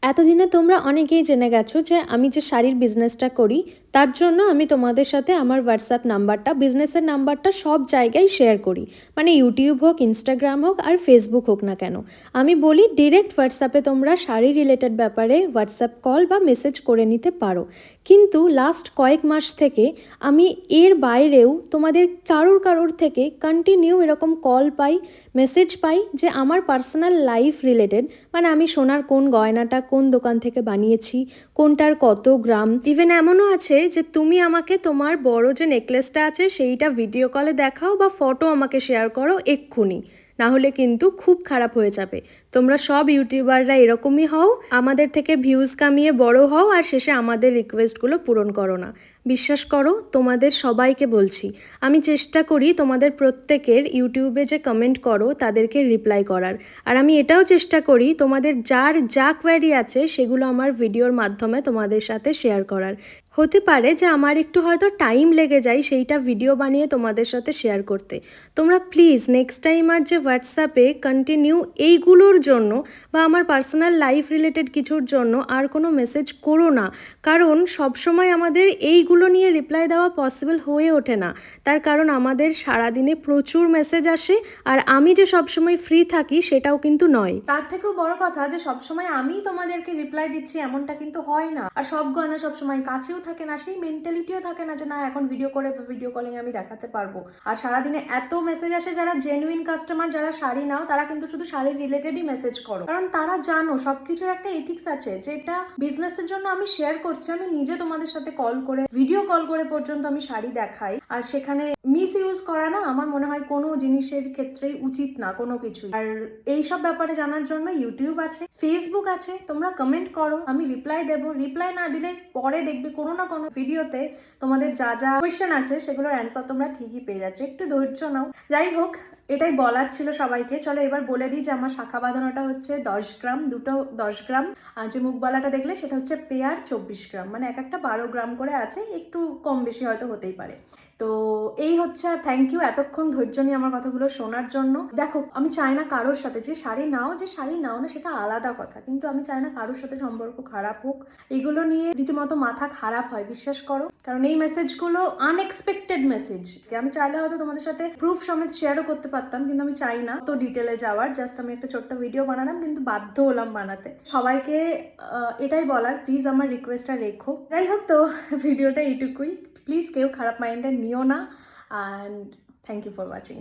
এতদিনে তোমরা অনেকেই জেনে গেছো যে আমি যে শাড়ির বিজনেসটা করি তার জন্য আমি তোমাদের সাথে আমার হোয়াটসঅ্যাপ নাম্বারটা, বিজনেসের নাম্বারটা সব জায়গায় শেয়ার করি। মানে ইউটিউব হোক, ইনস্টাগ্রাম হোক আর ফেসবুক হোক না কেন, আমি বলি ডিরেক্ট হোয়াটসঅ্যাপে তোমরা শাড়ি রিলেটেড ব্যাপারে হোয়াটসঅ্যাপ কল বা মেসেজ করে নিতে পারো। কিন্তু লাস্ট কয়েক মাস থেকে আমি এর বাইরেও তোমাদের কারোর থেকে কন্টিনিউ এরকম কল পাই, মেসেজ পাই যে আমার পার্সোনাল লাইফ রিলেটেড, মানে আমি সোনার কোন গয়নাটা কোন দোকান থেকে বানিয়েছি, কোনটার কত গ্রাম। ইভেন এমনও আছে যে তুমি আমাকে তোমার বড় যে নেকলেসটা আছে সেইটা ভিডিও কলে দেখাও বা ফটো আমাকে শেয়ার করো এক্ষুনি, না হলে কিন্তু খুব খারাপ হয়ে যাবে। তোমরা সব ইউটিউবাররা এরকমই হও, আমাদের থেকে ভিউজ কামিয়ে বড় হও আর শেষে আমাদের রিকোয়েস্টগুলো পূরণ করো না। বিশ্বাস করো, তোমাদের সবাইকে বলছি, আমি চেষ্টা করি তোমাদের প্রত্যেকের ইউটিউবে যে কমেন্ট করো তাদেরকে রিপ্লাই করার। আর আমি এটাও চেষ্টা করি তোমাদের যার যা কোয়ারি আছে সেগুলো আমার ভিডিওর মাধ্যমে তোমাদের সাথে শেয়ার করার। হতে পারে যে আমার একটু হয়তো টাইম লেগে যায় সেইটা ভিডিও বানিয়ে তোমাদের সাথে শেয়ার করতে। তোমরা প্লিজ নেক্সট টাইম আর যে হোয়াটসঅ্যাপে কন্টিনিউ এইগুলোর জন্য বা আমার পার্সোনাল লাইফ রিলেটেড কিছুর জন্য আর কোনো মেসেজ করো না, কারণ সবসময় আমাদের এইগুলো নিয়ে রিপ্লাই দেওয়া পসিবল হয়ে ওঠে না। তার কারণ আমাদের সারাদিনে প্রচুর মেসেজ আসে আর আমি যে সবসময় ফ্রি থাকি সেটাও কিন্তু নয়। তার থেকেও বড় কথা যে সবসময় আমি তোমাদেরকে রিপ্লাই দিচ্ছি এমনটা কিন্তু হয় না। আর সব গয়না সবসময় কাছেও থাকে না, সেই মেন্টালিটিও থাকে না যে না এখন ভিডিও করে ভিডিও কলিং আমি দেখাতে পারবো। আর সারাদিনে এত মেসেজ আসে, যারা জেনুইন কাস্টমার, যারা শাড়ি নাও তারা কিন্তু শুধু শাড়ি রিলেটেডই মেসেজ করো, কারণ তারা জানো সবকিছুর একটা এথিক্স আছে, যেটা বিজনেসের জন্য আমি শেয়ার করছি। আমি নিজে তোমাদের সাথে কল করে, ভিডিও কল করে পর্যন্ত আমি শাড়ি দেখাই, আর সেখানে মিস ইউজ করা না আমার মনে হয় কোনো জিনিসের ক্ষেত্রেই উচিত না কোনো কিছুই। আর এইসব ব্যাপারে জানার জন্য ইউটিউব আছে, ফেসবুক আছে, তোমরা কমেন্ট করো, আমি রিপ্লাই দেবো। রিপ্লাই না দিলে পরে দেখবে কোনো না কোনো ভিডিওতে তোমাদের যা যা কোয়েশ্চেন আছে সেগুলোর অ্যান্সার তোমরা ঠিকই পেয়ে যাচ্ছ, একটু ধৈর্য নাও। যাই হোক, এটাই বলার ছিল সবাইকে। চলো এবার বলে দিই যে আমার শাখা বাঁধানোটা হচ্ছে 10 গ্রাম, দুটো 10 গ্রাম। আর যে মুখবালাটা দেখলে সেটা হচ্ছে পেয়ার 24 গ্রাম, মানে এক একটা 12 গ্রাম করে আছে, একটু কম বেশি হয়তো হতেই পারে। তো এই হচ্ছে। আর থ্যাংক ইউ এতক্ষণ ধৈর্য নিয়ে আমার কথাগুলো শোনার জন্য। দেখো, আমি চাই না কারোর সাথে, যে শাড়ি নাও না সেটা আলাদা কথা, কিন্তু আমি চাই না কারোর সাথে সম্পর্ক খারাপ হোক। এগুলো নিয়ে রীতিমতো মাথা খারাপ হয়, বিশ্বাস করো, কারণ এই মেসেজগুলো আনএক্সপেক্টেড মেসেজ। আমি চাইলে হয়তো তোমাদের সাথে প্রুফ সমেত শেয়ারও করতে পারতাম, কিন্তু আমি চাই না তো ডিটেলে যাওয়ার। জাস্ট আমি একটা ছোট্ট ভিডিও বানালাম, কিন্তু বাধ্য হলাম বানাতে। সবাইকে এটাই বলার, প্লিজ আমার রিকোয়েস্টটা রেখো। যাই হোক, তো ভিডিওটা এইটুকুই। প্লিজ কেউ খারাপ মাইন্ডে নিও না। And thank you for watching.